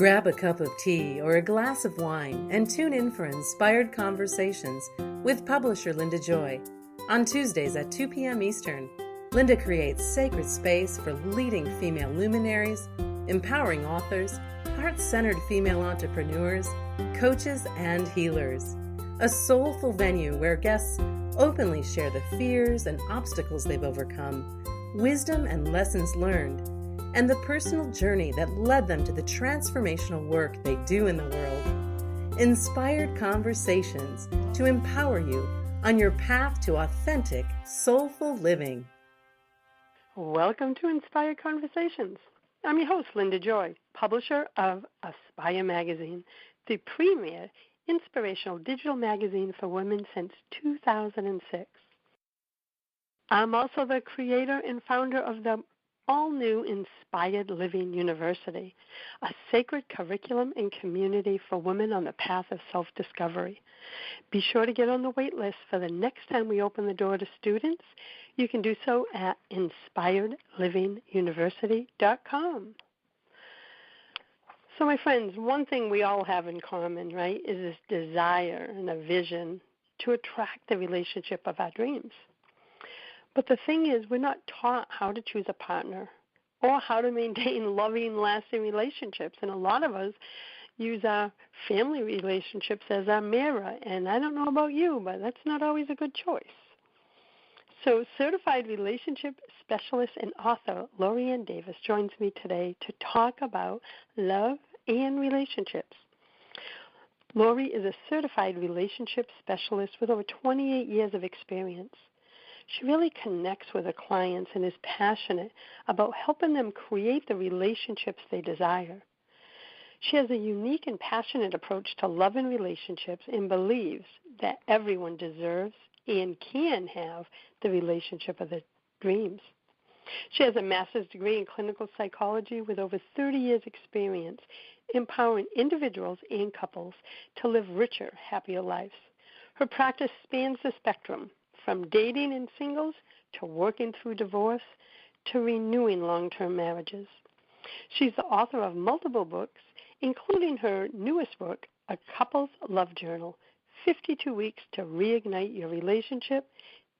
Grab a cup of tea or a glass of wine and tune in for Inspired Conversations with publisher Linda Joy. On Tuesdays at 2 p.m. Eastern, Linda creates sacred space for leading female luminaries, empowering authors, heart-centered female entrepreneurs, coaches, and healers. A soulful venue where guests openly share the fears and obstacles they've overcome, wisdom and lessons learned, and the personal journey that led them to the transformational work they do in the world. Inspired Conversations to empower you on your path to authentic, soulful living. Welcome to Inspired Conversations. I'm your host, Linda Joy, publisher of Aspire Magazine, the premier inspirational digital magazine for women since 2006. I'm also the creator and founder of the all-new Inspired Living University, a sacred curriculum and community for women on the path of self-discovery. Be sure to get on the wait list for the next time we open the door to students. You can do so at inspiredlivinguniversity.com. So, my friends, one thing we all have in common, right, is this desire and a vision to attract the relationship of our dreams. But the thing is, we're not taught how to choose a partner or how to maintain loving, lasting relationships. And a lot of us use our family relationships as our mirror. And I don't know about you, but that's not always a good choice. So certified relationship specialist and author Lori-Ann Davis joins me today to talk about love and relationships. Lori is a certified relationship specialist with over 28 years of experience. She really connects with her clients and is passionate about helping them create the relationships they desire. She has a unique and passionate approach to love and relationships and believes that everyone deserves and can have the relationship of their dreams. She has a master's degree in clinical psychology with over 30 years' experience empowering individuals and couples to live richer, happier lives. Her practice spans the spectrum, from dating and singles to working through divorce to renewing long-term marriages. She's the author of multiple books, including her newest book, A Couple's Love Journal, 52 Weeks to Reignite Your Relationship,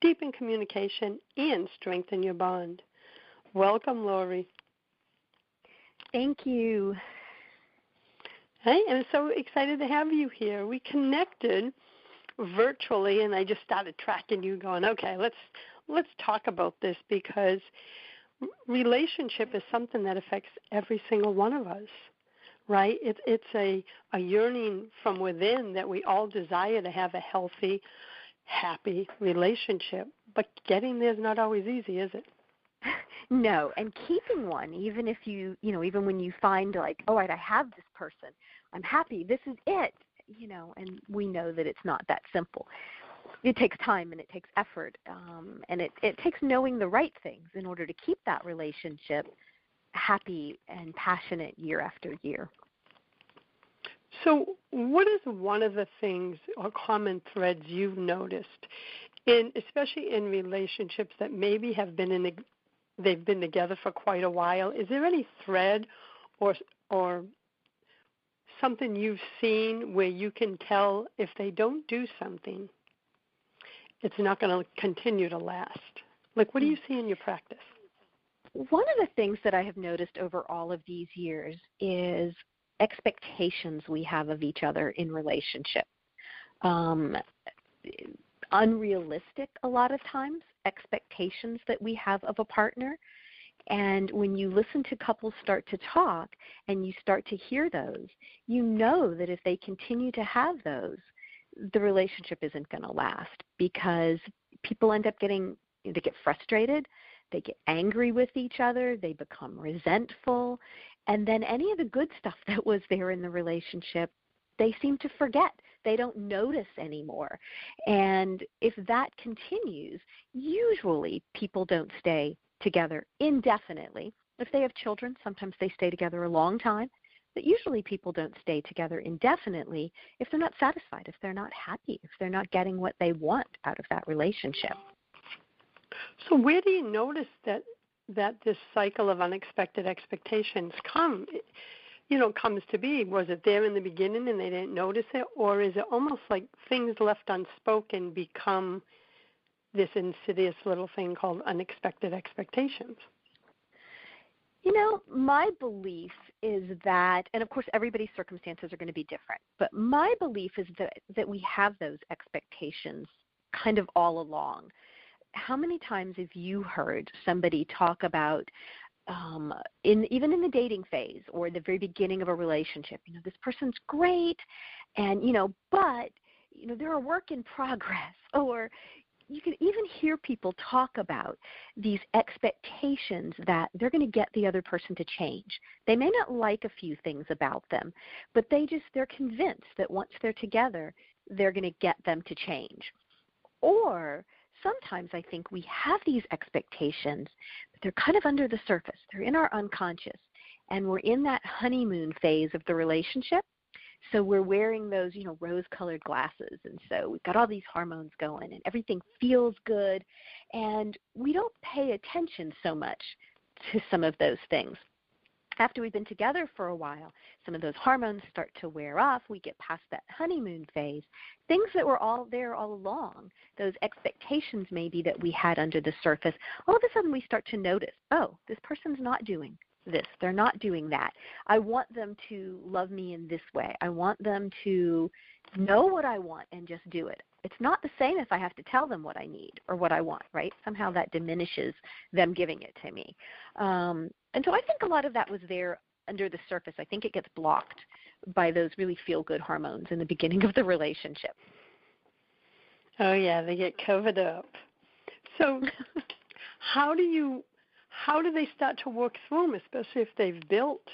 Deepen Communication, and Strengthen Your Bond. Welcome, Lori. Thank you. Hey, I'm so excited to have you here. We connected virtually, and I just started tracking you going, okay, let's talk about this, because relationship is something that affects every single one of us, right? It's a yearning from within that we all desire to have a healthy, happy relationship, but getting there is not always easy, is it? No, and keeping one, even if even when you find like, all right, I have this person, I'm happy, this is it, and we know that it's not that simple. It takes time and it takes effort, and it takes knowing the right things in order to keep that relationship happy and passionate year after year. So what is one of the things or common threads you've noticed, especially in relationships that maybe they've been together for quite a while? Is there any thread or something you've seen where you can tell if they don't do something, it's not going to continue to last? Like, what do you see in your practice? One of the things that I have noticed over all of these years is expectations we have of each other in relationship. Unrealistic a lot of times, expectations that we have of a partner. And when you listen to couples start to talk and you start to hear those, you know that if they continue to have those, the relationship isn't going to last, because people end up they get frustrated, they get angry with each other, they become resentful, and then any of the good stuff that was there in the relationship, they seem to forget. They don't notice anymore. And if that continues, usually people don't stay together indefinitely. If they have children, sometimes they stay together a long time, but usually people don't stay together indefinitely if they're not satisfied, if they're not happy, if they're not getting what they want out of that relationship. So where do you notice that this cycle of unexpected expectations come? comes to be? Was it there in the beginning and they didn't notice it? Or is it almost like things left unspoken become this insidious little thing called unexpected expectations? My belief is that, and of course everybody's circumstances are going to be different, but my belief is that we have those expectations kind of all along. How many times have you heard somebody talk about, even in the dating phase or the very beginning of a relationship, this person's great, and, but, they're a work in progress, or you can even hear people talk about these expectations that they're going to get the other person to change. They may not like a few things about them, but they're convinced that once they're together, they're going to get them to change. Or sometimes I think we have these expectations, but they're kind of under the surface. They're in our unconscious, and we're in that honeymoon phase of the relationship. So we're wearing those, rose-colored glasses, and so we've got all these hormones going, and everything feels good, and we don't pay attention so much to some of those things. After we've been together for a while, some of those hormones start to wear off. We get past that honeymoon phase. Things that were all there all along, those expectations maybe that we had under the surface, all of a sudden we start to notice, oh, this person's not doing this. They're not doing that. I want them to love me in this way. I want them to know what I want and just do it. It's not the same if I have to tell them what I need or what I want, right? Somehow that diminishes them giving it to me. And so I think a lot of that was there under the surface. I think it gets blocked by those really feel-good hormones in the beginning of the relationship. Oh, yeah, they get covered up. So how do they start to work through them, especially if they've built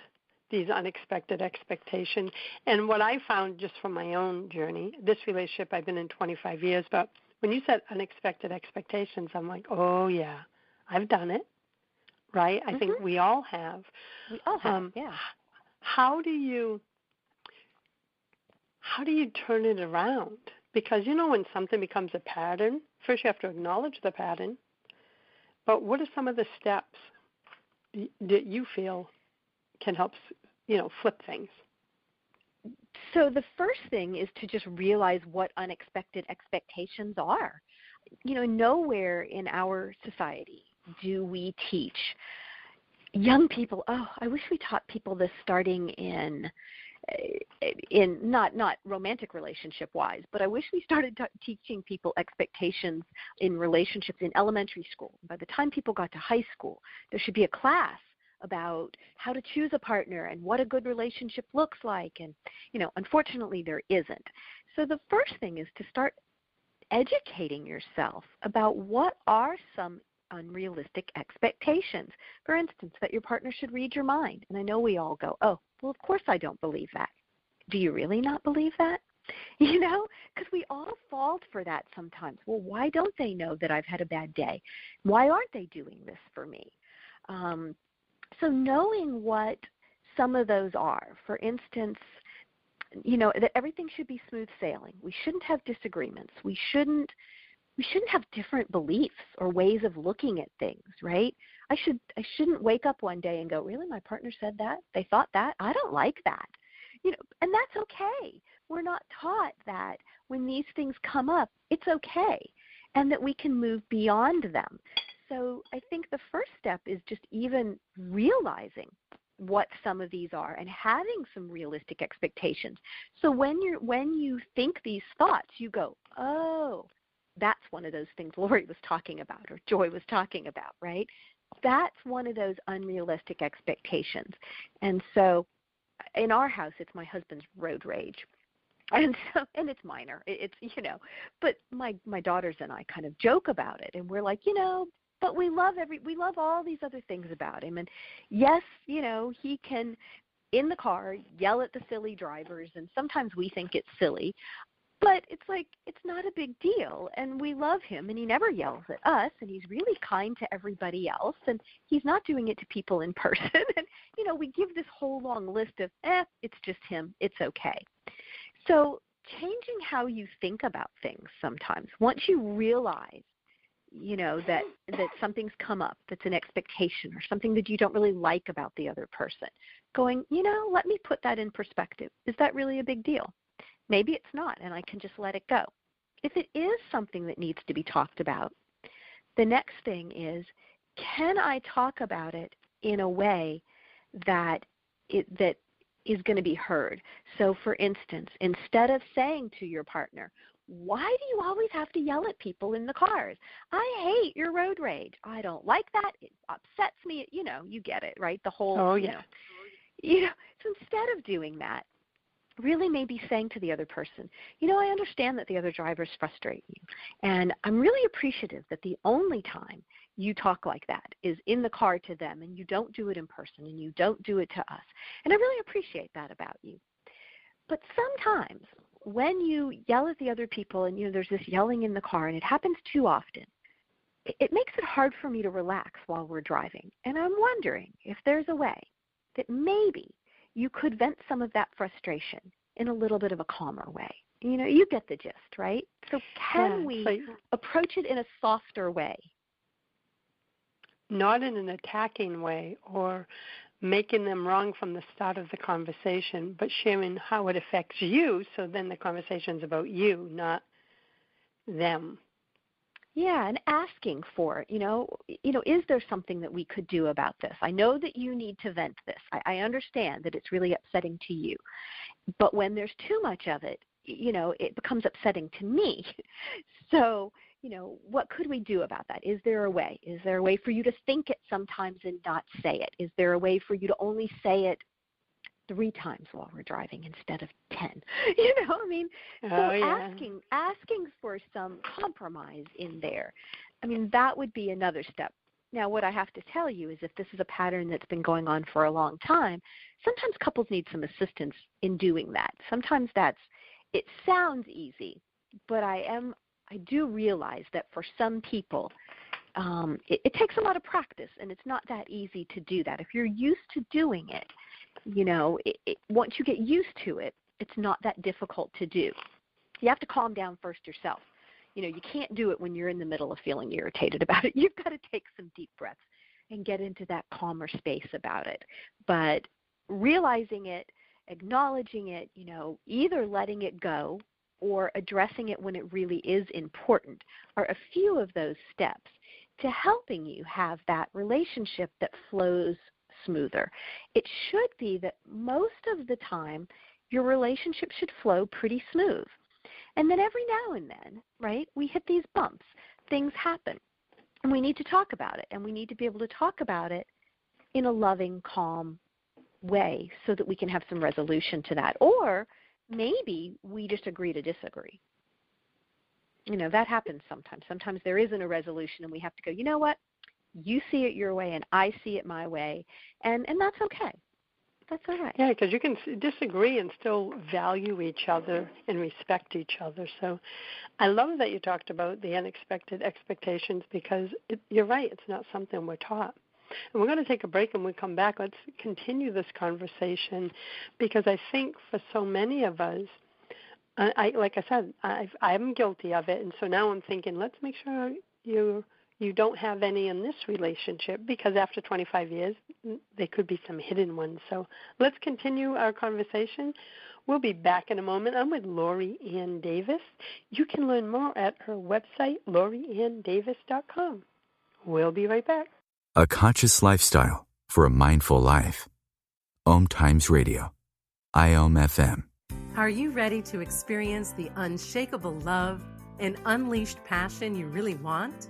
these unexpected expectations? And what I found just from my own journey, this relationship I've been in 25 years, but when you said unexpected expectations, I'm like, oh, yeah, I've done it, right? I think we all have. We all have, yeah. How do you turn it around? Because, when something becomes a pattern, first you have to acknowledge the pattern, but what are some of the steps that you feel can help, flip things? So the first thing is to just realize what unexpected expectations are. Nowhere in our society do we teach young people, I wish we taught people this starting in not romantic relationship wise, but I wish we started teaching people expectations in relationships in elementary school. By the time people got to high school, there should be a class about how to choose a partner and what a good relationship looks like. And, unfortunately there isn't. So the first thing is to start educating yourself about what are some unrealistic expectations. For instance, that your partner should read your mind. And I know we all go, oh, well, of course I don't believe that. Do you really not believe that? Because we all fall for that sometimes. Well, why don't they know that I've had a bad day? Why aren't they doing this for me? So knowing what some of those are, for instance, that everything should be smooth sailing. We shouldn't have disagreements. We shouldn't have different beliefs or ways of looking at things, right? I shouldn't wake up one day and go, really, my partner said that? They thought that? I don't like that. And that's okay. We're not taught that when these things come up, it's okay, and that we can move beyond them. So I think the first step is just even realizing what some of these are and having some realistic expectations. So when you think these thoughts, you go, oh, that's one of those things Lori was talking about or Joy was talking about, right? That's one of those unrealistic expectations. And so in our house, it's my husband's road rage. And it's minor. It's but my daughters and I kind of joke about it, and we're like, but we love all these other things about him. And yes, he can in the car yell at the silly drivers, and sometimes we think it's silly. But it's like, it's not a big deal, and we love him, and he never yells at us, and he's really kind to everybody else, and he's not doing it to people in person. And, we give this whole long list of, it's just him, it's okay. So changing how you think about things sometimes, once you realize that something's come up that's an expectation or something that you don't really like about the other person. Going, let me put that in perspective. Is that really a big deal? Maybe it's not, and I can just let it go. If it is something that needs to be talked about, the next thing is, can I talk about it in a way that is going to be heard? So, for instance, instead of saying to your partner, why do you always have to yell at people in the cars? I hate your road rage. I don't like that. It upsets me. You get it, right? The whole, oh, yeah. So instead of doing that, really maybe saying to the other person, I understand that the other drivers frustrate you, and I'm really appreciative that the only time you talk like that is in the car to them, and you don't do it in person, and you don't do it to us. And I really appreciate that about you. But sometimes when you yell at the other people and, there's this yelling in the car, and it happens too often, it makes it hard for me to relax while we're driving. And I'm wondering if there's a way that maybe you could vent some of that frustration in a little bit of a calmer way. You get the gist, right? So can we approach it in a softer way? Not in an attacking way or making them wrong from the start of the conversation, but sharing how it affects you, so then the conversation's about you, not them. Yeah, and asking for it, is there something that we could do about this? I know that you need to vent this. I understand that it's really upsetting to you. But when there's too much of it, it becomes upsetting to me. So, what could we do about that? Is there a way? Is there a way for you to think it sometimes and not say it? Is there a way for you to only say it 3 times while we're driving instead of 10? Asking for some compromise in there. That would be another step. Now, what I have to tell you is if this is a pattern that's been going on for a long time, sometimes couples need some assistance in doing that. Sometimes it sounds easy, but I do realize that for some people, it takes a lot of practice, and it's not that easy to do that. If you're used to doing it, once you get used to it, it's not that difficult to do. You have to calm down first yourself. You can't do it when you're in the middle of feeling irritated about it. You've got to take some deep breaths and get into that calmer space about it. But realizing it, acknowledging it, either letting it go or addressing it when it really is important are a few of those steps to helping you have that relationship that flows smoother. It should be that most of the time your relationship should flow pretty smooth. And then every now and then, right, we hit these bumps. Things happen. And we need to talk about it. And we need to be able to talk about it in a loving, calm way so that we can have some resolution to that. Or maybe we just agree to disagree. That happens sometimes. Sometimes there isn't a resolution and we have to go, you know what? You see it your way and I see it my way. And that's okay. That's all right. Yeah, because you can disagree and still value each other and respect each other. So I love that you talked about the unexpected expectations because you're right, it's not something we're taught. And we're going to take a break, and when we come back, let's continue this conversation because I think for so many of us, like I said, I'm guilty of it, and so now I'm thinking, let's make sure you don't have any in this relationship because after 25 years, there could be some hidden ones. So let's continue our conversation. We'll be back in a moment. I'm with Lori Ann Davis. You can learn more at her website, lorianndavis.com. We'll be right back. A conscious lifestyle for a mindful life. OMTimes Radio. IOM FM. Are you ready to experience the unshakable love and unleashed passion you really want?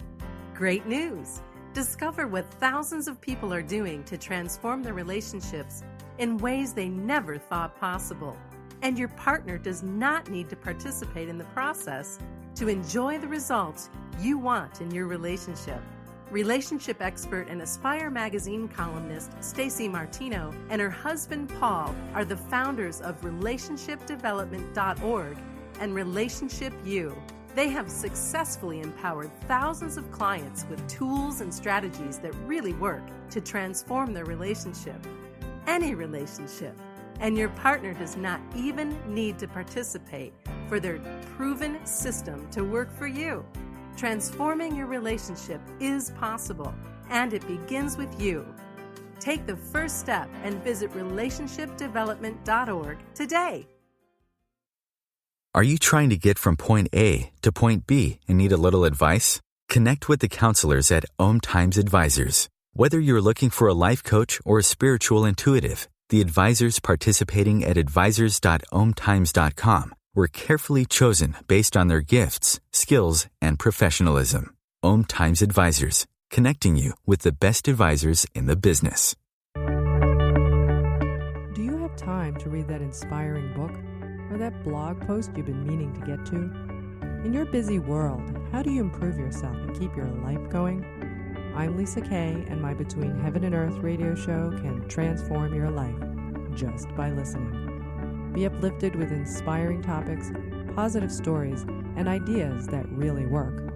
Great news! Discover what thousands of people are doing to transform their relationships in ways they never thought possible. And your partner does not need to participate in the process to enjoy the results you want in your relationship. Relationship expert and Aspire magazine columnist Stacey Martino and her husband Paul are the founders of relationshipdevelopment.org and Relationship U. They have successfully empowered thousands of clients with tools and strategies that really work to transform their relationship. Any relationship. And your partner does not even need to participate for their proven system to work for you. Transforming your relationship is possible, and it begins with you. Take the first step and visit relationshipdevelopment.org today. Are you trying to get from point A to point B and need a little advice? Connect with the counselors at OMTimes Advisors. Whether you're looking for a life coach or a spiritual intuitive, the advisors participating at advisors.omtimes.com were carefully chosen based on their gifts, skills, and professionalism. OMTimes Advisors, connecting you with the best advisors in the business. Do you have time to read that inspiring book or that blog post you've been meaning to get to? In your busy world, how do you improve yourself and keep your life going? I'm Lisa Kay, and my Between Heaven and Earth radio show can transform your life just by listening. Be uplifted with inspiring topics, positive stories, and ideas that really work.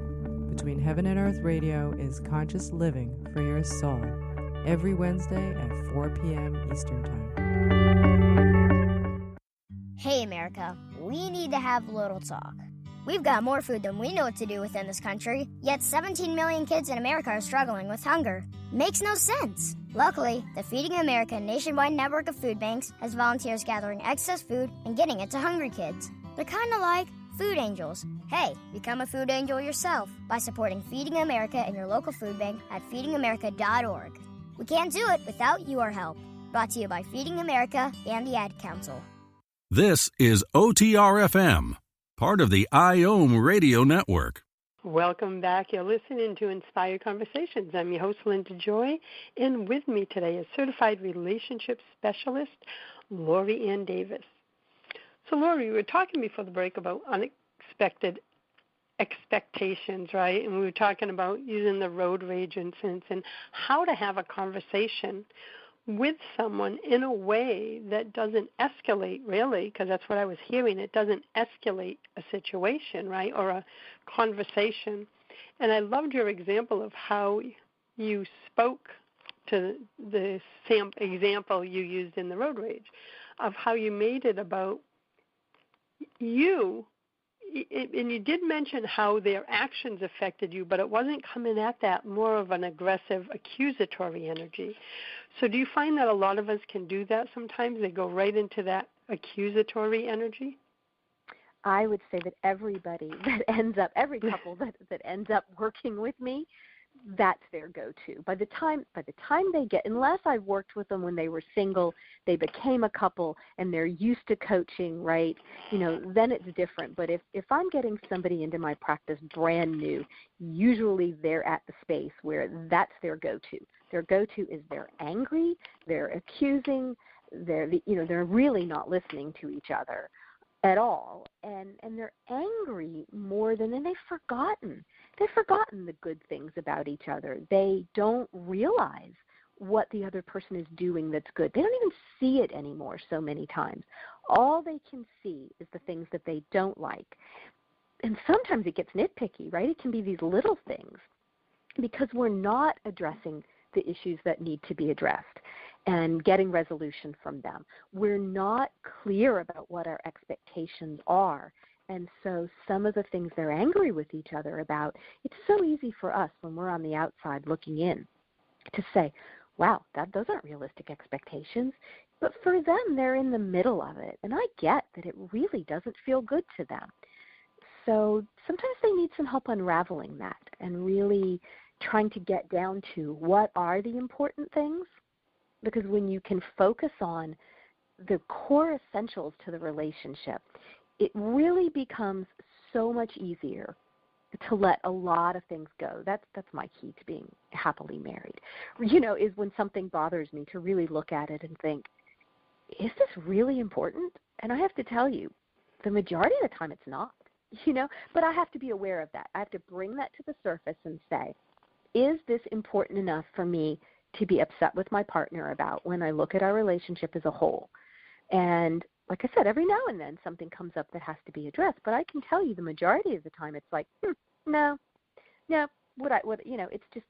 Between Heaven and Earth radio is conscious living for your soul, every Wednesday at 4 p.m. Eastern Time. Hey, America, we need to have a little talk. We've got more food than we know what to do with in this country, yet 17 million kids in America are struggling with hunger. Makes no sense. Luckily, the Feeding America nationwide network of food banks has volunteers gathering excess food and getting it to hungry kids. They're kind of like food angels. Hey, become a food angel yourself by supporting Feeding America in your local food bank at feedingamerica.org. We can't do it without your help. Brought to you by Feeding America and the Ad Council. This is OTR-FM, part of the IOM Radio Network. Welcome back. You're listening to Inspired Conversations. I'm your host, Linda Joy, and with me today is Certified Relationship Specialist, Lori Ann Davis. So, Lori, we were talking before the break about unexpected expectations, right? And we were talking about using the road rage instance and how to have a conversation with someone in a way that doesn't escalate, really, because that's what I was hearing. It doesn't escalate a situation, right, or a conversation. And I loved your example of how you spoke to the example you used in the road rage, of how you made it about you. And you did mention how their actions affected you, but it wasn't coming at that more of an aggressive, accusatory energy. So do you find that a lot of us can do that sometimes? They go right into that accusatory energy? I would say that everybody that ends up, every couple that ends up working with me, that's their go-to. By the time they get, unless I've worked with them when they were single, they became a couple and they're used to coaching, right? Then it's different. But if I'm getting somebody into my practice brand new, usually they're at the space where that's their go-to. Their go-to is they're angry, they're accusing, they're really not listening to each other at all, and they're angry more than, and they've forgotten the good things about each other. They don't realize what the other person is doing that's good. They don't even see it anymore so many times. All they can see is the things that they don't like. And sometimes it gets nitpicky, right? It can be these little things because we're not addressing the issues that need to be addressed and getting resolution from them. We're not clear about what our expectations are. And so some of the things they're angry with each other about, it's so easy for us when we're on the outside looking in to say, wow, those aren't realistic expectations. But for them, they're in the middle of it. And I get that it really doesn't feel good to them. So sometimes they need some help unraveling that and really trying to get down to what are the important things. Because when you can focus on the core essentials to the relationship, it really becomes so much easier to let a lot of things go. That's my key to being happily married, is when something bothers me to really look at it and think, is this really important? And I have to tell you, the majority of the time it's not, but I have to be aware of that. I have to bring that to the surface and say, is this important enough for me to be upset with my partner about when I look at our relationship as a whole? And like I said, every now and then something comes up that has to be addressed, but I can tell you the majority of the time it's like, no,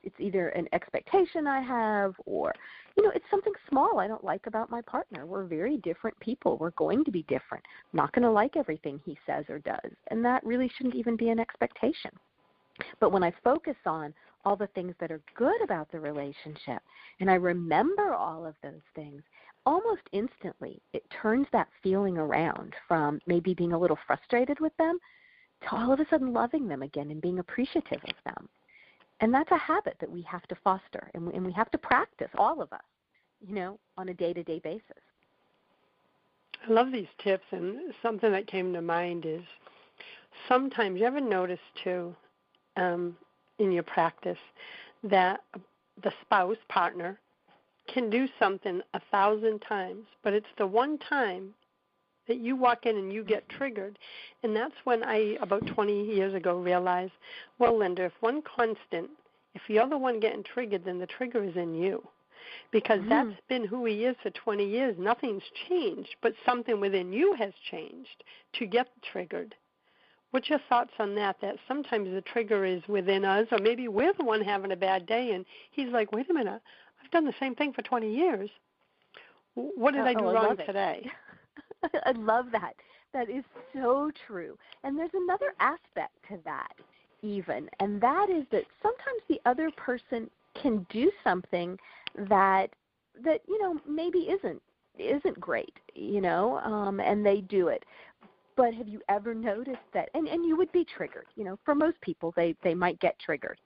it's either an expectation I have or, it's something small I don't like about my partner. We're very different people. We're going to be different. I'm not going to like everything he says or does, and that really shouldn't even be an expectation. But when I focus on all the things that are good about the relationship and I remember all of those things, almost instantly it turns that feeling around from maybe being a little frustrated with them to all of a sudden loving them again and being appreciative of them. And that's a habit that we have to foster and we have to practice, all of us, on a day-to-day basis. I love these tips, and something that came to mind is sometimes you ever notice too in your practice that the spouse, partner, can do something 1,000 times, but it's the one time that you walk in and you get triggered. And that's when I, about 20 years ago, realized, well, Linda, if one constant, if you're the one getting triggered, then the trigger is in you. Because that's been who he is for 20 years. Nothing's changed, but something within you has changed to get triggered. What's your thoughts on that sometimes the trigger is within us, or maybe we're the one having a bad day, and he's like, wait a minute, I've done the same thing for 20 years. What did I do wrong today? I love that. That is so true. And there's another aspect to that even, and that is that sometimes the other person can do something that maybe isn't great, and they do it. But have you ever noticed that, and you would be triggered, for most people, they might get triggered.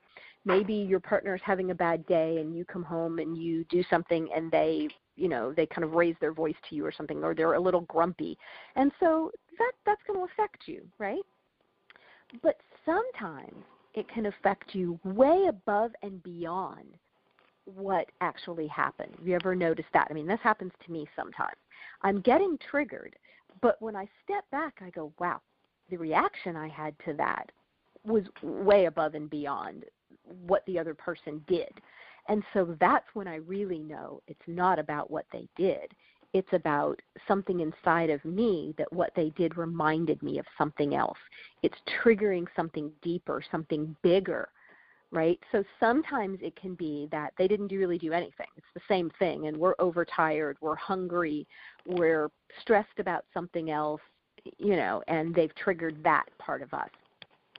Maybe your partner's having a bad day and you come home and you do something and they kind of raise their voice to you or something, or they're a little grumpy. And so that's going to affect you, right? But sometimes it can affect you way above and beyond what actually happened. Have you ever noticed that? I mean, this happens to me sometimes. I'm getting triggered, but when I step back, I go, wow, the reaction I had to that was way above and beyond what the other person did. And so that's when I really know it's not about what they did. It's about something inside of me that what they did reminded me of something else. It's triggering something deeper, something bigger, right? So sometimes it can be that they didn't really do anything. It's the same thing, and we're overtired, we're hungry, we're stressed about something else, and they've triggered that part of us.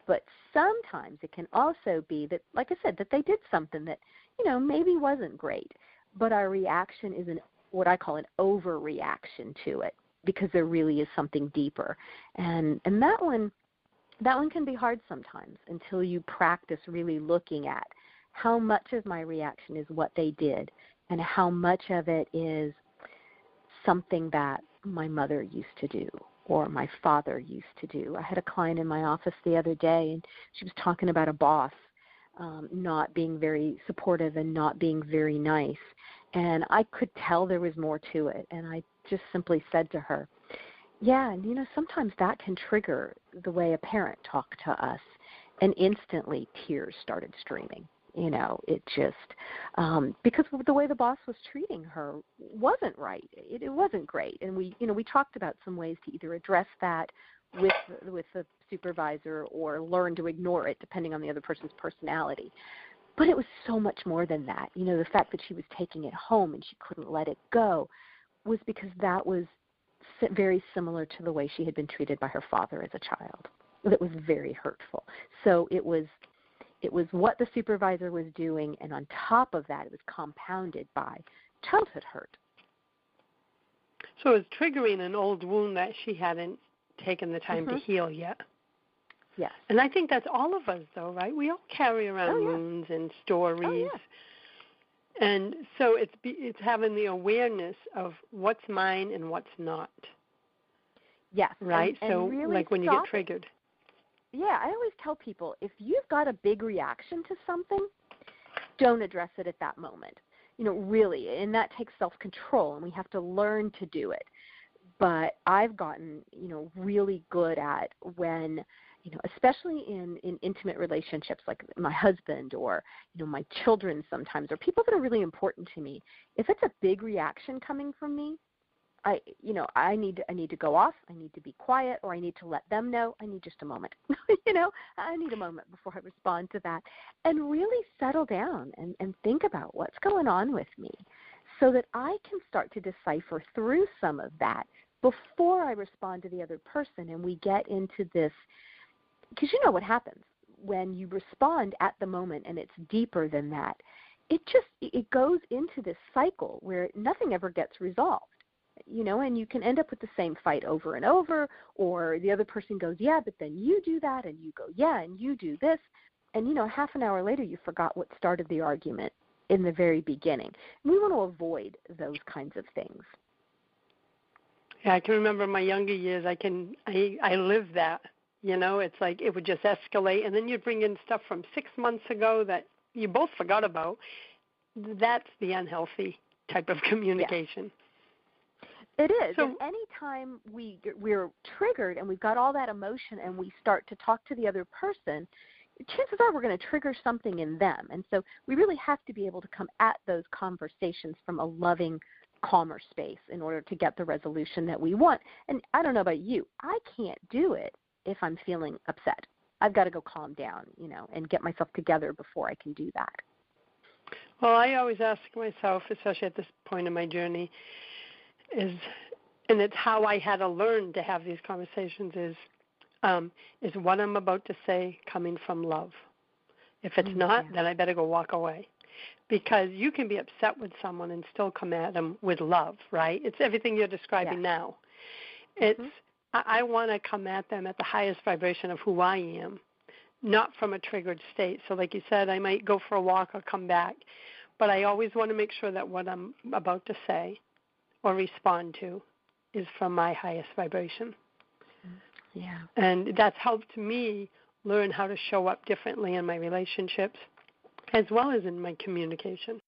But sometimes it can also be that, like I said, that they did something that, maybe wasn't great, but our reaction is what I call an overreaction to it, because there really is something deeper. And that one can be hard sometimes until you practice really looking at how much of my reaction is what they did and how much of it is something that my mother used to do or my father used to do. I had a client in my office the other day, and she was talking about a boss not being very supportive and not being very nice. And I could tell there was more to it. And I just simply said to her, yeah, and sometimes that can trigger the way a parent talked to us. And instantly tears started streaming. It just, because the way the boss was treating her wasn't right. It wasn't great. And we talked about some ways to either address that with the supervisor or learn to ignore it, depending on the other person's personality. But it was so much more than that. The fact that she was taking it home and she couldn't let it go was because that was very similar to the way she had been treated by her father as a child. That was very hurtful. So it was what the supervisor was doing, and on top of that, it was compounded by childhood hurt. So it was triggering an old wound that she hadn't taken the time to heal yet. Yes. And I think that's all of us, though, right? We all carry around wounds and stories. And so it's having the awareness of what's mine and what's not. Yes. Right? And so really like when you get triggered. Yeah, I always tell people, if you've got a big reaction to something, don't address it at that moment. Really, and that takes self-control, and we have to learn to do it. But I've gotten, really good at when, especially in intimate relationships like my husband or, my children sometimes, or people that are really important to me, if it's a big reaction coming from me, I need to go off, I need to be quiet, or I need to let them know I need just a moment. I need a moment before I respond to that, and really settle down and think about what's going on with me so that I can start to decipher through some of that before I respond to the other person, and we get into this, because what happens when you respond at the moment and it's deeper than that, it goes into this cycle where nothing ever gets resolved. And you can end up with the same fight over and over, or the other person goes, yeah, but then you do that, and you go, yeah, and you do this. And, half an hour later, you forgot what started the argument in the very beginning. And we want to avoid those kinds of things. Yeah, I can remember my younger years. I lived that. It's like it would just escalate, and then you'd bring in stuff from 6 months ago that you both forgot about. That's the unhealthy type of communication. Yeah. It is. So, and anytime we're triggered and we've got all that emotion and we start to talk to the other person, chances are we're going to trigger something in them. And so we really have to be able to come at those conversations from a loving, calmer space in order to get the resolution that we want. And I don't know about you, I can't do it if I'm feeling upset. I've got to go calm down, and get myself together before I can do that. Well, I always ask myself, especially at this point in my journey, and it's how I had to learn to have these conversations, is what I'm about to say coming from love? If it's not, then I better go walk away. Because you can be upset with someone and still come at them with love, right? It's everything you're describing now. It's I want to come at them at the highest vibration of who I am, not from a triggered state. So like you said, I might go for a walk or come back, but I always want to make sure that what I'm about to say or respond to is from my highest vibration. Yeah. And that's helped me learn how to show up differently in my relationships as well as in my communication.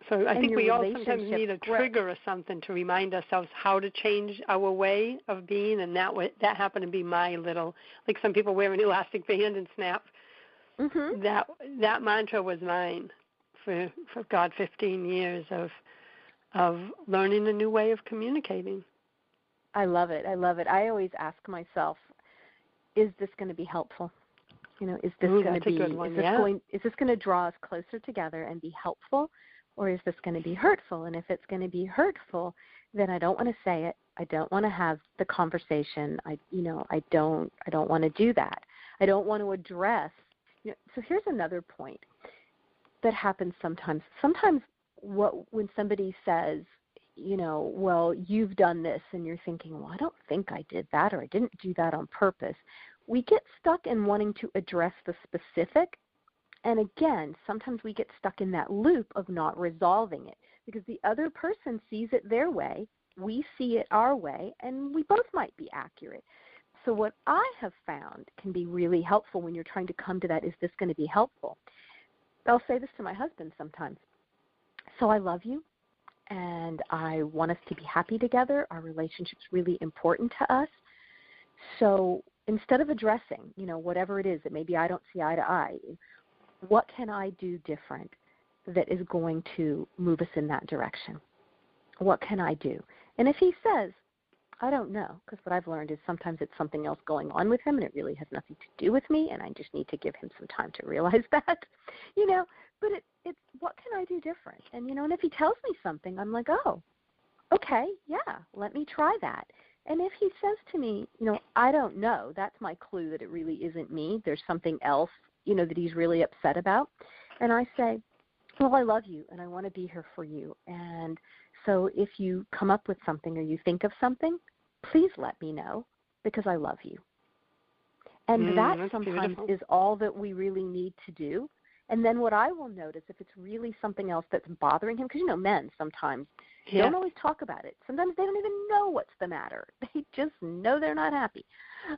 So I think we all sometimes need a trigger or something to remind ourselves how to change our way of being, and that happened to be my little, like some people wear an elastic band and snap. That mantra was mine for 15 years of learning a new way of communicating. I love it. I always ask myself, is this going to be helpful? Is this going to be is this going to draw us closer together and be helpful, or is this going to be hurtful? And if it's going to be hurtful, then I don't want to say it. I don't want to have the conversation. I don't want to do that. I don't want to address. So here's another point that happens sometimes. Sometimes when somebody says, well, you've done this, and you're thinking, well, I don't think I did that, or I didn't do that on purpose. We get stuck in wanting to address the specific, and again, sometimes we get stuck in that loop of not resolving it because the other person sees it their way, we see it our way, and we both might be accurate. So what I have found can be really helpful when you're trying to come to that, is this going to be helpful? I'll say this to my husband sometimes. So I love you, and I want us to be happy together. Our relationship's really important to us. So instead of addressing, whatever it is that maybe I don't see eye to eye, what can I do different that is going to move us in that direction? What can I do? And if he says, I don't know, because what I've learned is sometimes it's something else going on with him and it really has nothing to do with me, and I just need to give him some time to realize that, but it's what can I do different? And, and if he tells me something, I'm like, oh, okay, yeah, let me try that. And if he says to me, I don't know, that's my clue that it really isn't me. There's something else, that he's really upset about. And I say, well, I love you and I want to be here for you. And so if you come up with something or you think of something, please let me know because I love you. And that sometimes beautiful. Is all that we really need to do. And then what I will notice, if it's really something else that's bothering him, because, men sometimes don't always talk about it. Sometimes they don't even know what's the matter. They just know they're not happy.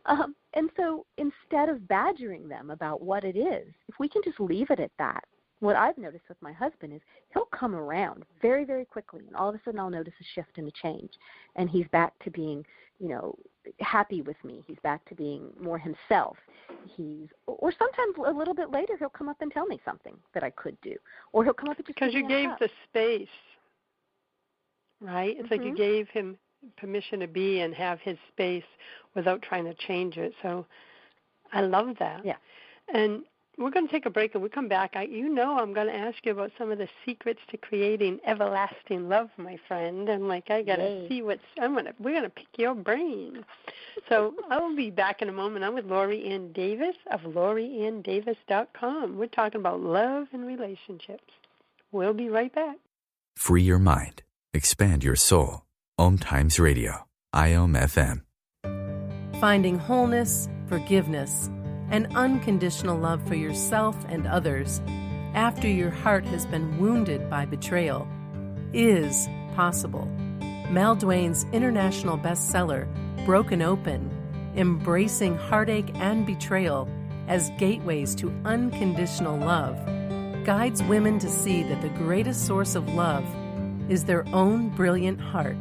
And so instead of badgering them about what it is, if we can just leave it at that, what I've noticed with my husband is he'll come around very, very quickly, and all of a sudden I'll notice a shift and a change. And he's back to being, happy with me. He's back to being more himself. Or sometimes a little bit later he'll come up and tell me something that I could do. Or he'll come up and just because you gave the space, right? It's like you gave him permission to be and have his space without trying to change it. So I love that. Yeah. And we're going to take a break, and we come back. I'm going to ask you about some of the secrets to creating everlasting love, my friend. And I got to see we're going to pick your brain. So I'll be back in a moment. I'm with Lori Ann Davis of LoriAnnDavis.com. We're talking about love and relationships. We'll be right back. Free your mind. Expand your soul. OMTimes Radio. IOM FM. Finding wholeness, forgiveness, and unconditional love for yourself and others after your heart has been wounded by betrayal is possible. Mel Dwain's international bestseller, Broken Open, Embracing Heartache and Betrayal as Gateways to Unconditional Love, guides women to see that the greatest source of love is their own brilliant heart.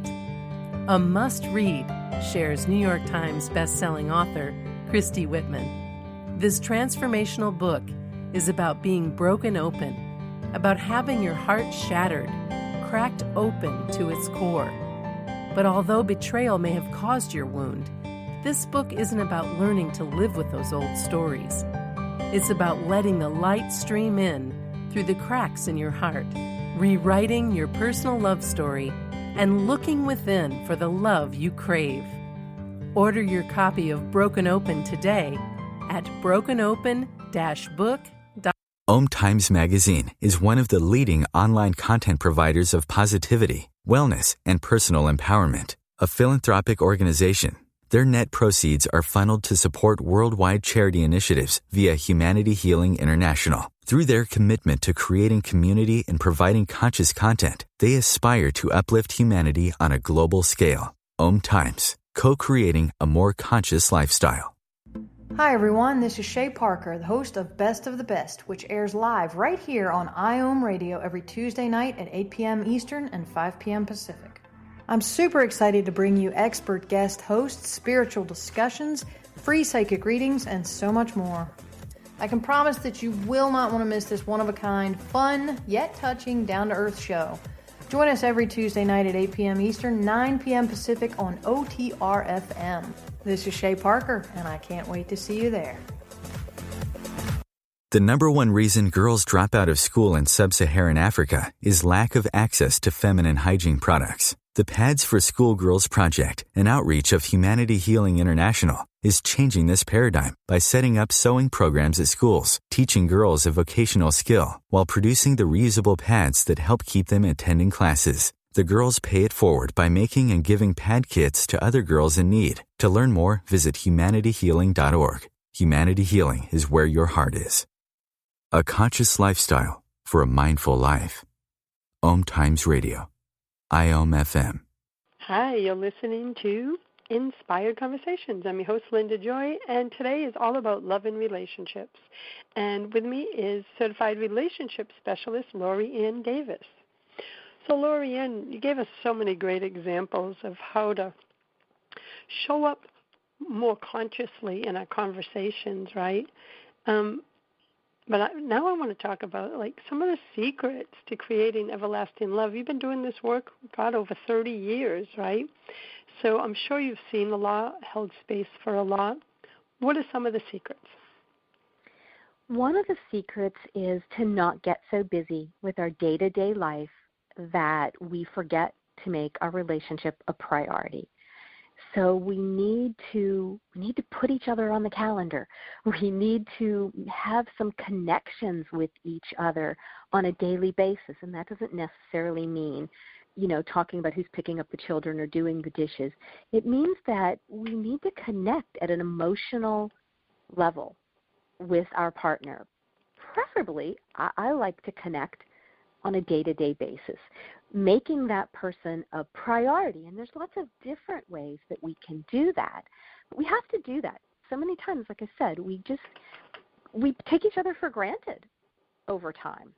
A must-read, shares New York Times bestselling author Christy Whitman. This transformational book is about being broken open, about having your heart shattered, cracked open to its core. But although betrayal may have caused your wound, this book isn't about learning to live with those old stories. It's about letting the light stream in through the cracks in your heart, rewriting your personal love story, and looking within for the love you crave. Order your copy of Broken Open today at brokenopen-book.com. OMTimes Magazine is one of the leading online content providers of positivity, wellness, and personal empowerment. A philanthropic organization, their net proceeds are funneled to support worldwide charity initiatives via Humanity Healing International. Through their commitment to creating community and providing conscious content, they aspire to uplift humanity on a global scale. OMTimes, co-creating a more conscious lifestyle. Hi everyone, this is Shay Parker, the host of Best of the Best, which airs live right here on IOM Radio every Tuesday night at 8 p.m. Eastern and 5 p.m. Pacific. I'm super excited to bring you expert guest hosts, spiritual discussions, free psychic readings, and so much more. I can promise that you will not want to miss this one-of-a-kind, fun, yet touching, down-to-earth show. Join us every Tuesday night at 8 p.m. Eastern, 9 p.m. Pacific on OTR-FM. This is Shay Parker, and I can't wait to see you there. The number one reason girls drop out of school in sub-Saharan Africa is lack of access to feminine hygiene products. The Pads for Schoolgirls Project, an outreach of Humanity Healing International, is changing this paradigm by setting up sewing programs at schools, teaching girls a vocational skill, while producing the reusable pads that help keep them attending classes. The girls pay it forward by making and giving pad kits to other girls in need. To learn more, visit humanityhealing.org. Humanity Healing is where your heart is. A conscious lifestyle for a mindful life. OMTimes Radio. IOM FM. Hi, you're listening to Inspired Conversations. I'm your host, Linda Joy, and today is all about love and relationships. And with me is Certified Relationship Specialist Lori Ann Davis. So, Lori Ann, you gave us so many great examples of how to show up more consciously in our conversations, right? But now I want to talk about some of the secrets to creating everlasting love. You've been doing this work, God, over 30 years, right? So I'm sure you've seen a lot, held space for a lot. What are some of the secrets? One of the secrets is to not get so busy with our day-to-day life that we forget to make our relationship a priority. So we need to put each other on the calendar. We need to have some connections with each other on a daily basis, and that doesn't necessarily mean, talking about who's picking up the children or doing the dishes. It means that we need to connect at an emotional level with our partner. Preferably, I like to connect on a day-to-day basis, making that person a priority. And there's lots of different ways that we can do that. But we have to do that. So many times, like I said, we take each other for granted over time.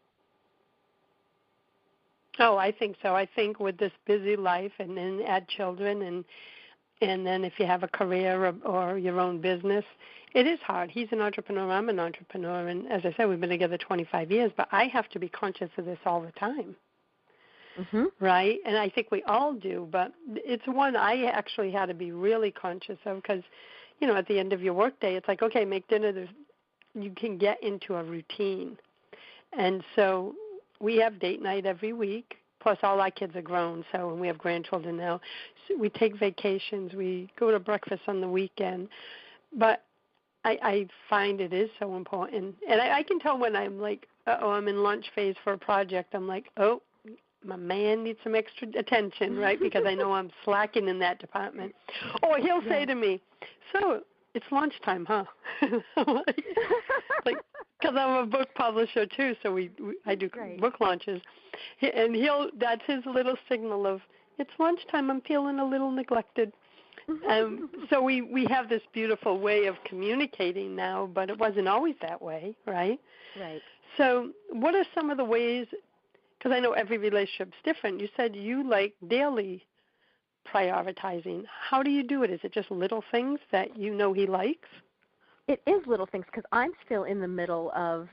Oh, I think so. I think with this busy life and then add children and then if you have a career or your own business, it is hard. He's an entrepreneur, I'm an entrepreneur, and as I said, we've been together 25 years, but I have to be conscious of this all the time, right? And I think we all do, but it's one I actually had to be really conscious of because, at the end of your workday, it's like, okay, make dinner. you can get into a routine. And so we have date night every week. Plus, all our kids are grown, so and we have grandchildren now. So we take vacations. We go to breakfast on the weekend. But I find it is so important. And I can tell when I'm like, I'm in lunch phase for a project. I'm like, oh, my man needs some extra attention, right? Because I know I'm slacking in that department. Or he'll say to me, so it's lunchtime, huh? like, because I'm a book publisher too, so I do book launches, and that's his little signal of it's lunchtime. I'm feeling a little neglected. So we have this beautiful way of communicating now, but it wasn't always that way, right? Right. So what are some of the ways? Because I know every relationship's different. You said you like daily prioritizing. How do you do it? Is it just little things that you know he likes? It is little things because I'm still in the middle of,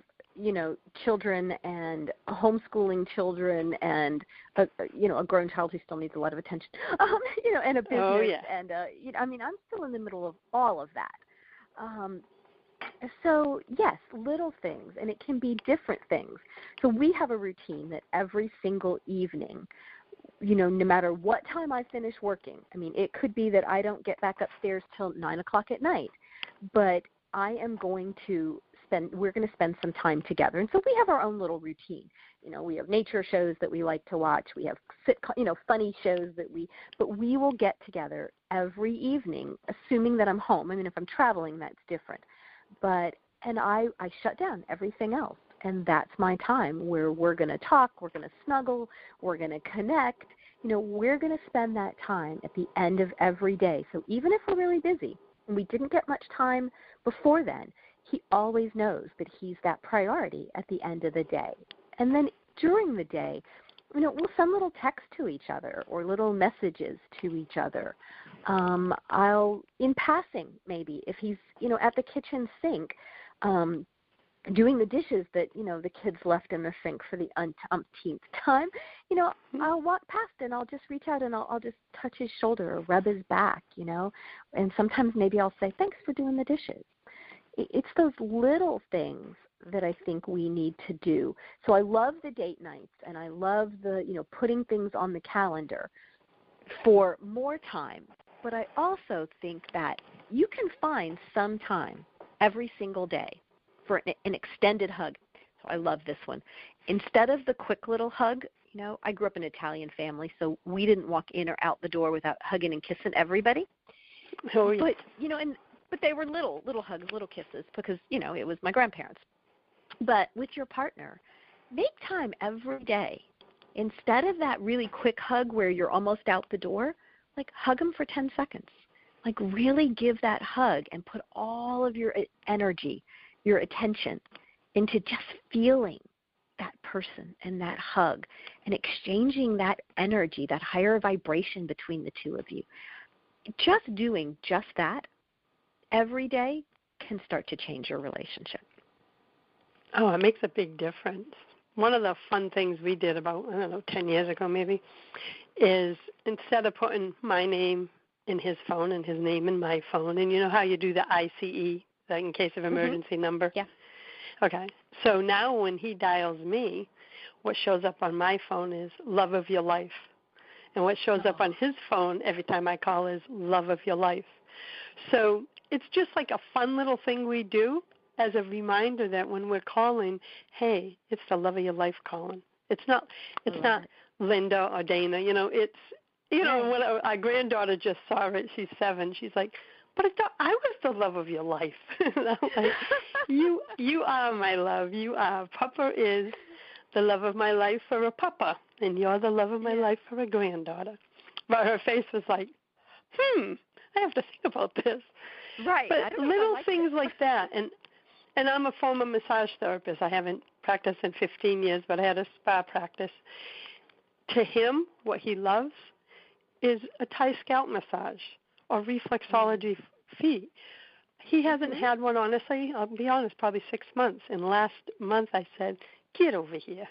children and homeschooling children and, a grown child who still needs a lot of attention, and a business. Oh, yeah. And, I'm still in the middle of all of that. So, yes, little things, and it can be different things. So we have a routine that every single evening, no matter what time I finish working, it could be that I don't get back upstairs till 9 o'clock at night, but I am going to we're going to spend some time together. And so we have our own little routine. We have nature shows that we like to watch. We have, funny shows but we will get together every evening, assuming that I'm home. If I'm traveling, that's different. And I shut down everything else. And that's my time where we're going to talk, we're going to snuggle, we're going to connect. We're going to spend that time at the end of every day. So even if we're really busy and we didn't get much time before then, he always knows that he's that priority at the end of the day. And then during the day, we'll send little texts to each other or little messages to each other. I'll, in passing maybe, if he's, at the kitchen sink, doing the dishes that, the kids left in the sink for the umpteenth time, I'll walk past and I'll just reach out and I'll just touch his shoulder or rub his back, and sometimes maybe I'll say, thanks for doing the dishes. It's those little things that I think we need to do. So I love the date nights and I love the, putting things on the calendar for more time. But I also think that you can find some time every single day for an extended hug. So I love this one. Instead of the quick little hug, I grew up in an Italian family, so we didn't walk in or out the door without hugging and kissing everybody. Oh, yeah. But they were little hugs, little kisses because, it was my grandparents. But with your partner, make time every day. Instead of that really quick hug where you're almost out the door, hug them for 10 seconds. Really give that hug and put all of your energy, your attention into just feeling that person and that hug and exchanging that energy, that higher vibration between the two of you. Just doing just that every day can start to change your relationship. Oh, it makes a big difference. One of the fun things we did about, 10 years ago maybe, is instead of putting my name in his phone and his name in my phone, and you know how you do the ICE, the in case of emergency number? Yeah. Okay. So now when he dials me, what shows up on my phone is love of your life. And what shows up on his phone every time I call is love of your life. So it's just like a fun little thing we do as a reminder that when we're calling, hey, it's the love of your life calling. It's not Linda or Dana. It's when our granddaughter just saw it, she's 7. She's like, but I was the love of your life. And I'm like, you are my love. You are. Papa is the love of my life for a papa, and you're the love of my life for a granddaughter. But her face was like, I have to think about this. Right. But little things like that. And I'm a former massage therapist. I haven't practiced in 15 years, but I had a spa practice. To him, what he loves is a Thai scalp massage or reflexology feet. He hasn't had one, honestly, I'll be honest, probably 6 months. And last month I said, get over here,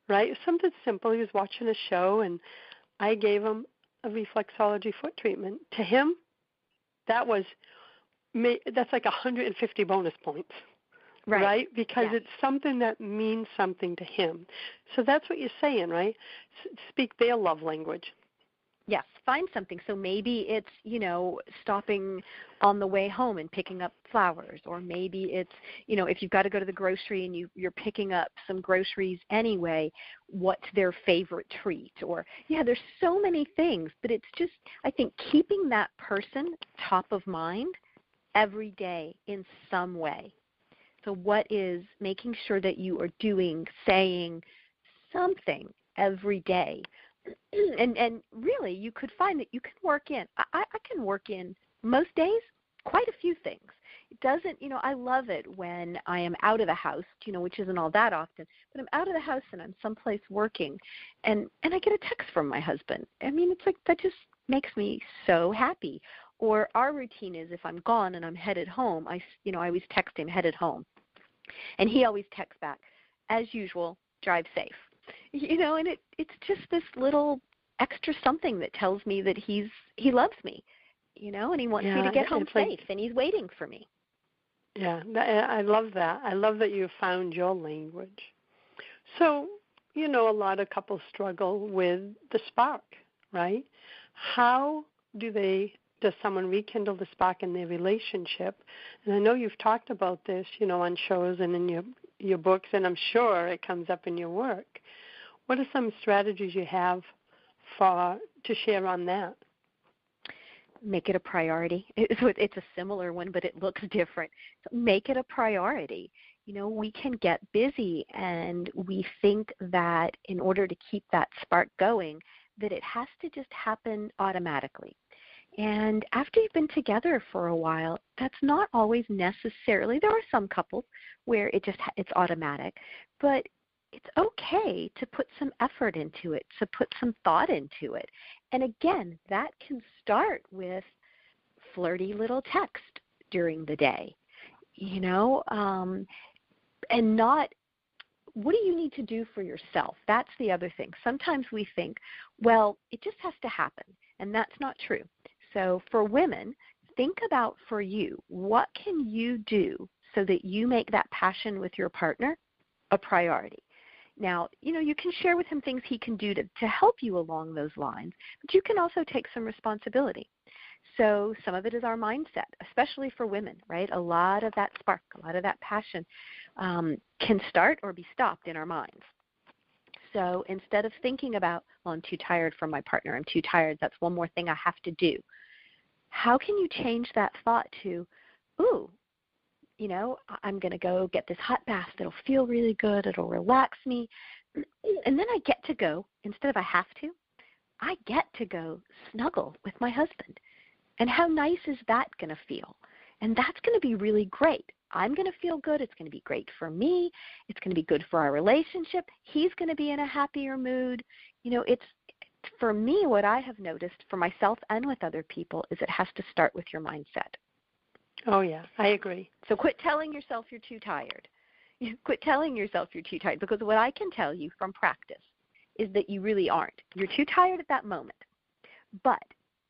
right? Something simple. He was watching a show, and I gave him a reflexology foot treatment. To him, that's like 150 bonus points. right? Because Yeah. it's something that means something to him. So that's what you're saying, right? Speak their love language. Yes, find something. So maybe it's, stopping on the way home and picking up flowers, or maybe it's, if you've got to go to the grocery and you're picking up some groceries anyway, what's their favorite treat? Or, there's so many things, but it's just, I think, keeping that person top of mind every day in some way. So what is making sure that you are doing, saying something every day? And really, you could find that you can work in. I can work in most days quite a few things. It doesn't, I love it when I am out of the house, which isn't all that often, but I'm out of the house and I'm someplace working, and I get a text from my husband. I mean, it's like that just makes me so happy. Or our routine is if I'm gone and I'm headed home, I always text him headed home, and he always texts back, as usual, drive safe. And it's just this little extra something that tells me that he loves me, and he wants me to get home safe, and he's waiting for me. Yeah, I love that. I love that you found your language. So, a lot of couples struggle with the spark, right? How does someone rekindle the spark in their relationship? And I know you've talked about this, on shows and in your books, and I'm sure it comes up in your work. What are some strategies you have to share on that? Make it a priority. It's a similar one, but it looks different. So make it a priority. We can get busy, and we think that in order to keep that spark going, that it has to just happen automatically. And after you've been together for a while, that's not always necessarily. There are some couples where it's automatic, but it's okay to put some effort into it, to put some thought into it. And again, that can start with flirty little text during the day, and not, what do you need to do for yourself? That's the other thing. Sometimes we think, well, it just has to happen, and that's not true. So for women, think about, for you, what can you do so that you make that passion with your partner a priority? Now, you can share with him things he can do to help you along those lines, but you can also take some responsibility. So some of it is our mindset, especially for women, right? A lot of that spark, a lot of that passion can start or be stopped in our minds. So instead of thinking about, well, I'm too tired from my partner, I'm too tired, that's one more thing I have to do, how can you change that thought to, ooh, I'm going to go get this hot bath. It'll feel really good. It'll relax me. And then I get to go, instead of I have to, I get to go snuggle with my husband. And how nice is that going to feel? And that's going to be really great. I'm going to feel good. It's going to be great for me. It's going to be good for our relationship. He's going to be in a happier mood. It's, for me, what I have noticed for myself and with other people is it has to start with your mindset. Oh, yeah, I agree. So quit telling yourself you're too tired. Quit telling yourself you're too tired, because what I can tell you from practice is that you really aren't. You're too tired at that moment. But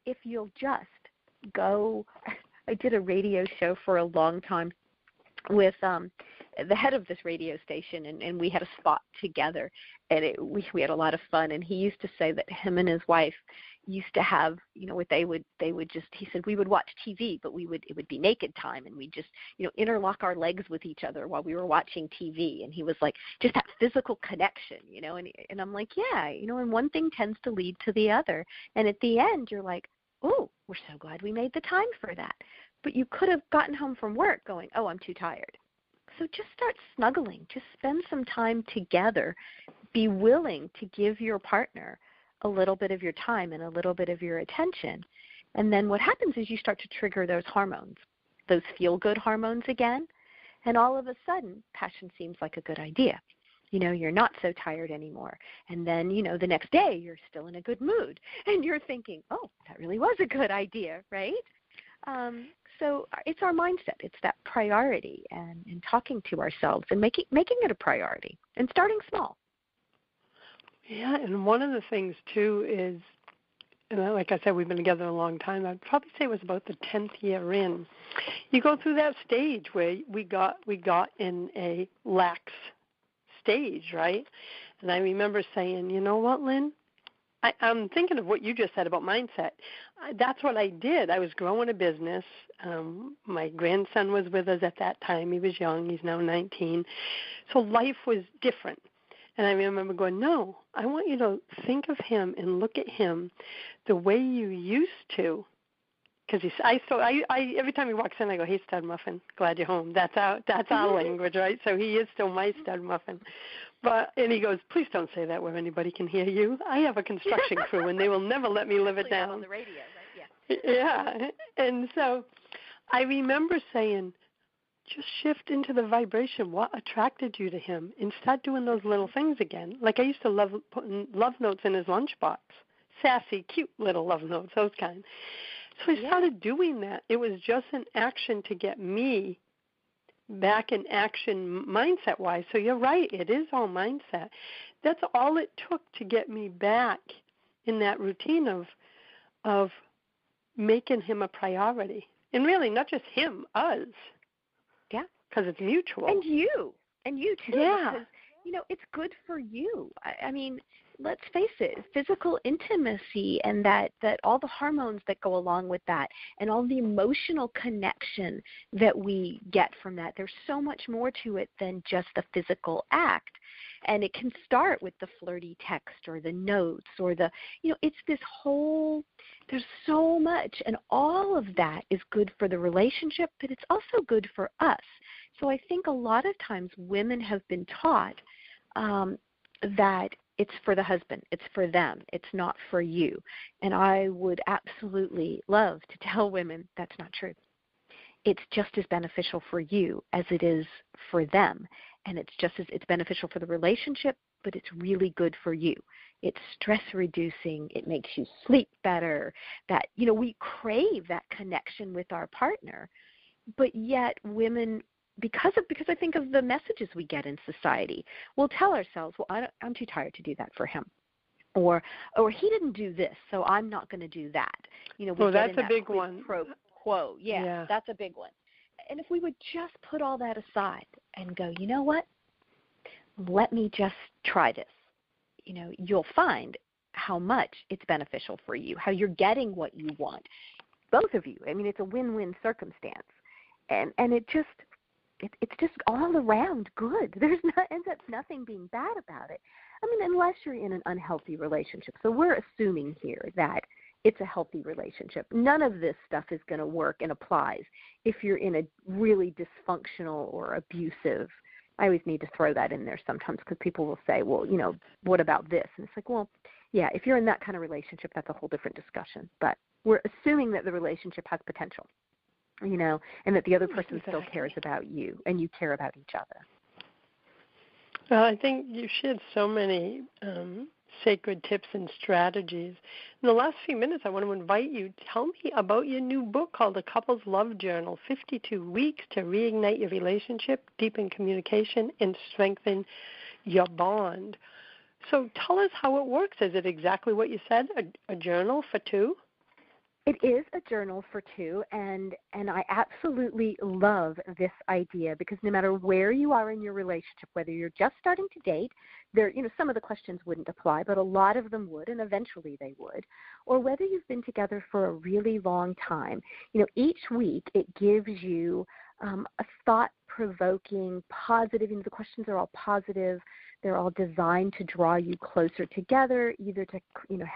if you'll just go, I did a radio show for a long time with the head of this radio station, and we had a spot together, and we had a lot of fun. And he used to say that him and his wife used to have, what they would just, he said, we would watch TV, but it would be naked time, and we'd just, interlock our legs with each other while we were watching TV. And he was like, just that physical connection, and I'm like, yeah, and one thing tends to lead to the other. And at the end, you're like, oh, we're so glad we made the time for that. But you could have gotten home from work going, oh, I'm too tired. So just start snuggling. Just spend some time together. Be willing to give your partner a little bit of your time and a little bit of your attention. And then what happens is you start to trigger those hormones, those feel-good hormones again. And all of a sudden, passion seems like a good idea. You're not so tired anymore. And then, the next day, you're still in a good mood. And you're thinking, oh, that really was a good idea, right? So it's our mindset. It's that priority, and talking to ourselves and making it a priority and starting small. Yeah, and one of the things, too, is and like I said, we've been together a long time. I'd probably say it was about the 10th year in. You go through that stage where we got in a lax stage, right? And I remember saying, you know what, Lynn? I'm thinking of what you just said about mindset. That's what I did. I was growing a business. My grandson was with us at that time. He was young. He's now 19. So life was different. And I remember going, no, I want you to think of him and look at him the way you used to. Because every time he walks in, I go, hey, stud muffin, glad you're home. That's our language, right? So he is still my stud muffin. And he goes, please don't say that where anybody can hear you. I have a construction crew, and they will never let me live it down. On the radio, right? Yeah. Yeah. And so I remember saying, just shift into the vibration. What attracted you to him? And start doing those little things again. Like I used to love putting love notes in his lunchbox. Sassy, cute little love notes, those kind. So I started doing that. It was just an action to get me back in action mindset-wise. So you're right. It is all mindset. That's all it took to get me back in that routine of making him a priority. And really, not just him, us. Yeah. Because it's mutual. And you too. Yeah. Because, it's good for you. I mean, let's face it, physical intimacy and that all the hormones that go along with that and all the emotional connection that we get from that, there's so much more to it than just the physical act. And it can start with the flirty text or the notes or it's this whole, there's so much, and all of that is good for the relationship, but it's also good for us. So I think a lot of times women have been taught that it's for the husband, it's for them, it's not for you. And I would absolutely love to tell women that's not true. It's just as beneficial for you as it is for them. And it's beneficial for the relationship, but it's really good for you. It's stress reducing. It makes you sleep better. That, we crave that connection with our partner. But yet women, because I think of the messages we get in society, we'll tell ourselves, well, I'm too tired to do that for him. Or he didn't do this, so I'm not going to do that. That's a big one. Pro quo. Yeah, that's a big one. And if we would just put all that aside and go, you know what? Let me just try this. You'll find how much it's beneficial for you, how you're getting what you want. Both of you. I mean, it's a win-win circumstance. And it's just all around good. Ends up nothing being bad about it. I mean, unless you're in an unhealthy relationship. So we're assuming here that it's a healthy relationship. None of this stuff is going to work and applies if you're in a really dysfunctional or abusive. I always need to throw that in there sometimes because people will say, well, what about this? And it's like, well, yeah, if you're in that kind of relationship, that's a whole different discussion. But we're assuming that the relationship has potential, and that the other person still cares about you and you care about each other. Well, I think you shared so many sacred tips and strategies. In the last few minutes, I want to invite you, tell me about your new book called The Couple's Love Journal, 52 Weeks to Reignite Your Relationship, Deepen Communication, and Strengthen Your Bond. So tell us how it works. Is it exactly what you said, a journal for two? It is a journal for two, and I absolutely love this idea because no matter where you are in your relationship, whether you're just starting to date, some of the questions wouldn't apply, but a lot of them would, and eventually they would, or whether you've been together for a really long time, each week it gives you a thought-provoking, positive, the questions are all positive. They're all designed to draw you closer together, either to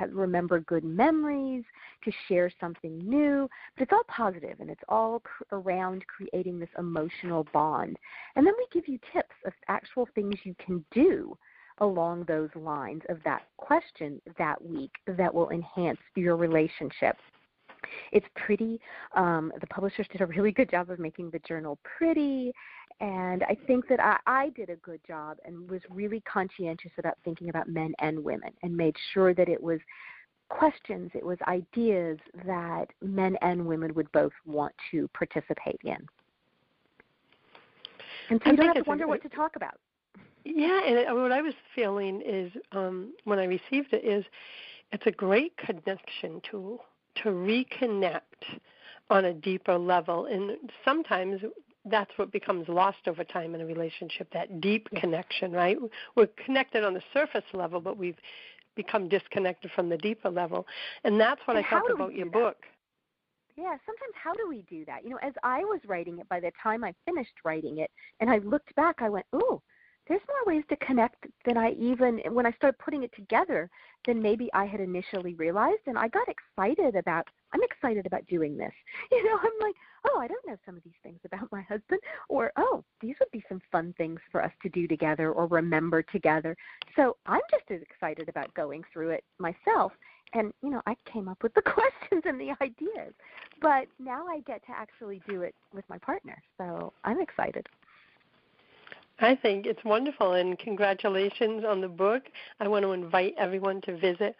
remember good memories, to share something new. But it's all positive, and it's all around creating this emotional bond. And then we give you tips of actual things you can do along those lines of that question that week that will enhance your relationship. It's pretty. The publishers did a really good job of making the journal pretty, and I think that I did a good job and was really conscientious about thinking about men and women and made sure that it was questions, it was ideas that men and women would both want to participate in. And so you don't have to wonder what to talk about. Yeah, and what I was feeling is when I received it is It's a great connection tool to reconnect on a deeper level. And sometimes that's what becomes lost over time in a relationship, that deep connection, right? We're connected on the surface level, but we've become disconnected from the deeper level. And that's what I felt about your book. Yeah, sometimes how do we do that? As I was writing it, by the time I finished writing it, and I looked back, I went, ooh, there's more ways to connect than when I started putting it together, than maybe I had initially realized. And I got I'm excited about doing this. I'm like, oh, I don't know some of these things about my husband, or, oh, these would be some fun things for us to do together or remember together. So I'm just as excited about going through it myself. And, I came up with the questions and the ideas, but now I get to actually do it with my partner. So I'm excited. I think it's wonderful, and congratulations on the book. I want to invite everyone to visit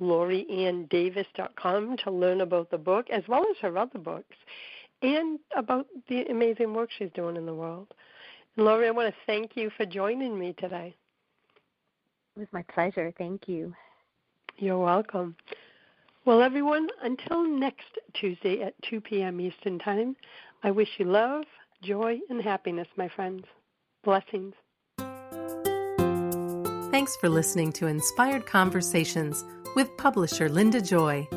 LoriAnnDavis.com to learn about the book, as well as her other books, and about the amazing work she's doing in the world. And Lori, I want to thank you for joining me today. It was my pleasure. Thank you. You're welcome. Well, everyone, until next Tuesday at 2 p.m. Eastern Time, I wish you love, joy, and happiness, my friends. Blessings. Thanks for listening to Inspired Conversations with publisher Linda Joy.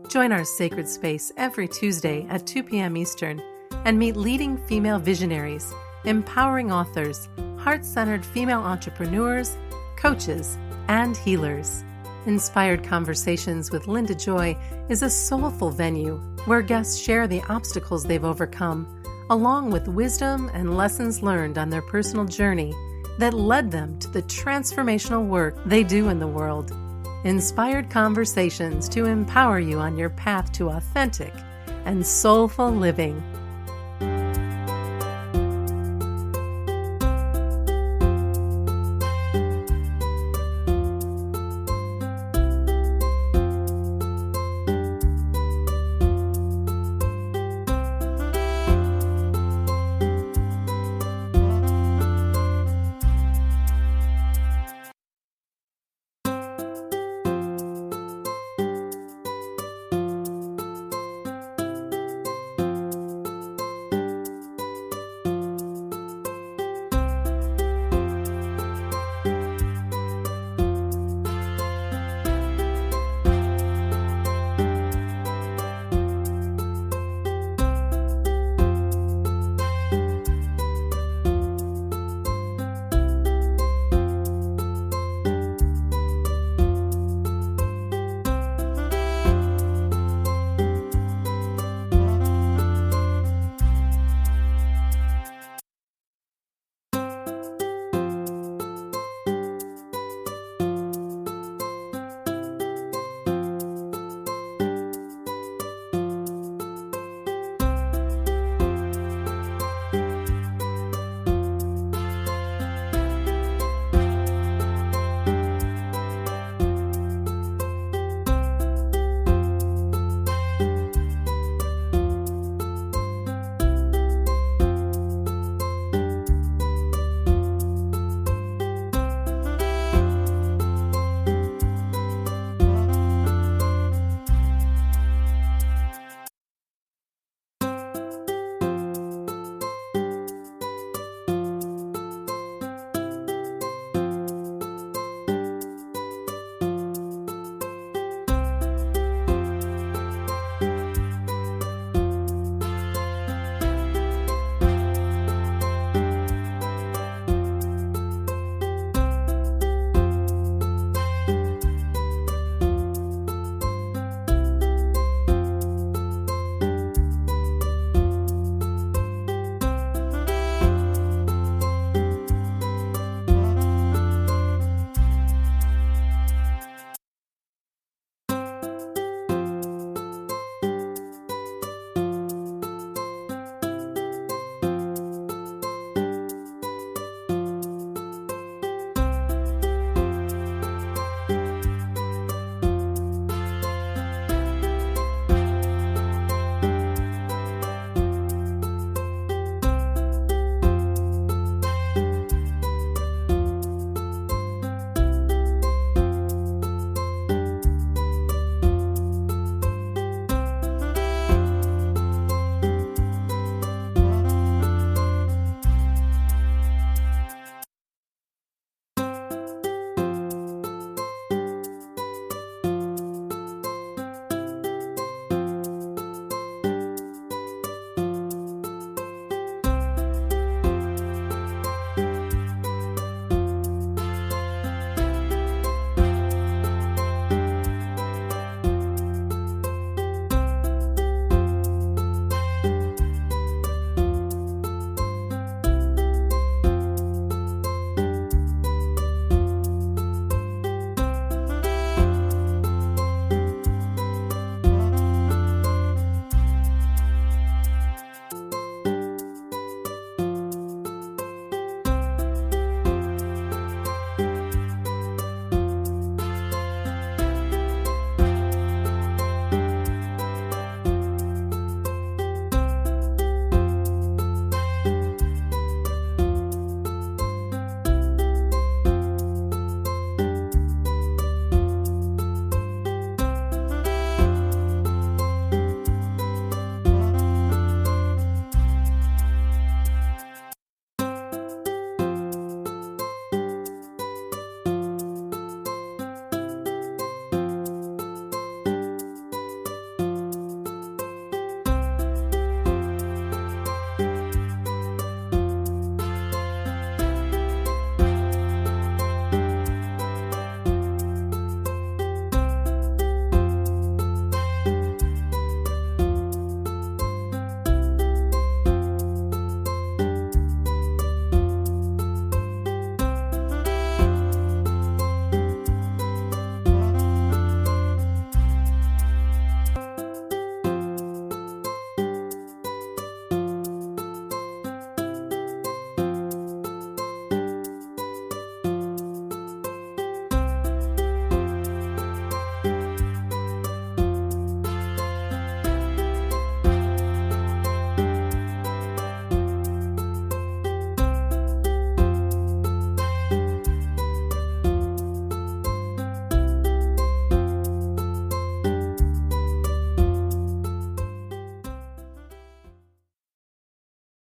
Join our sacred space every Tuesday at 2 p.m. Eastern and meet leading female visionaries, empowering authors, heart-centered female entrepreneurs, coaches, and healers. Inspired Conversations with Linda Joy is a soulful venue where guests share the obstacles they've overcome, along with wisdom and lessons learned on their personal journey that led them to the transformational work they do in the world. Inspired Conversations to empower you on your path to authentic and soulful living.